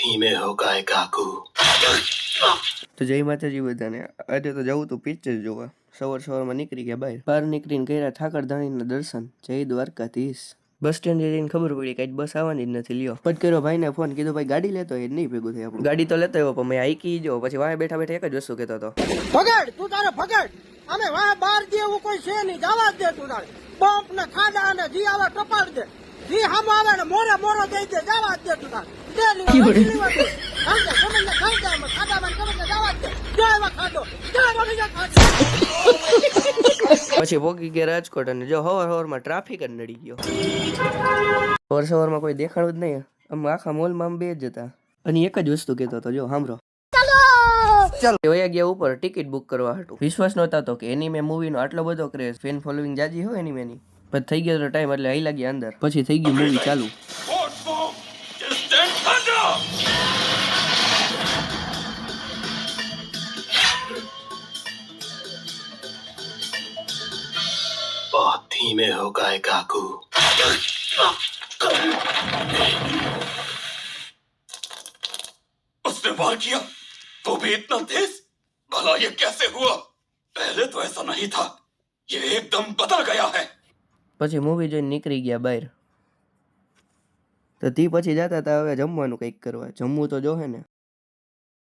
ધીમે હો ગાય કાકુ। તો જય માતાજી બધાને। આજે તો જવું તું પિક્ચર જોવા। સવારમાં નીકળી ગયા બહાર નીકળીને કર્યા ઠાકરધાણીના દર્શન। જય દ્વારકાધીશ। બસ સ્ટેન્ડ જઈને ખબર પડી કે આજ બસ આવવાની જ નથી। લ્યો પટ કર્યો ભાઈને ફોન, કીધું ભાઈ ગાડી લેતો હોય નહીં ભેગું થાય આપણું। ગાડી તો લેતો આવ્યો પણ મેં આઈકી જો પછી વાહે બેઠા બેઠા એક જ વસ્તુ કહેતો હતો, ભગડ તું તારે ભગડ, અમે વાહ બાર દે એવું કોઈ છે નહીં, જવા દે તું તારે બમ્પ ને ખાડા ને જી આવે ટપાડ દે, જી હામ આવે ને મોરે મોરો દઈ દે, જવા દે તું તારે પછી પોગી ગયા રાજકોટ અને જો હવારમાં ટ્રાફિક જ નડી ગયો। સવારમાં કોઈ દેખાડું જ નહીં, આમ આખા મોલમાં આમ બે જ હતા અને એક જ વસ્તુ કહેતો હતો, જો સાંભળો ચાલો વયા ગયા ઉપર ટિકિટ બુક કરવા હતું। વિશ્વાસ નહોતો થતો કે એનિમે મૂવીનો આટલો બધો ક્રેઝ, ફેન ફોલોઈંગ જાજી હોય એનિમેની। પછી થઈ ગયો તો ટાઈમ એટલે આઈ લાગ્યા અંદર, પછી થઈ ગયું મૂવી ચાલુ। बहुत धीमे हो गाय काकू। उसने वार किया वो भी इतना तेज, भला ये कैसे हुआ? पहले तो ऐसा नहीं था, ये एकदम बदल गया है। પછી મૂવી જોઈને નીકળી ગયા બહાર। તો તી પછી જતા હતા હવે જમવાનું કંઈક કરવા, જમવું તો જોહે ને।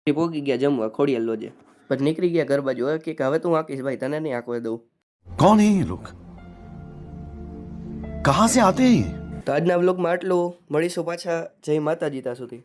પોગી ગયા જમવા ખોડિયાલ લોજે, પછી નીકળી ગયા ઘર બાજુ। કે હવે તું આંકીશ ભાઈ, તને નહીં આંકવા દઉં। कौन है ये लोग, कहां से आते हैं ये? તો આજના વ્લોગમાં આટલું, મળીશું પાછા। જય માતાજી ત્યાં સુધી।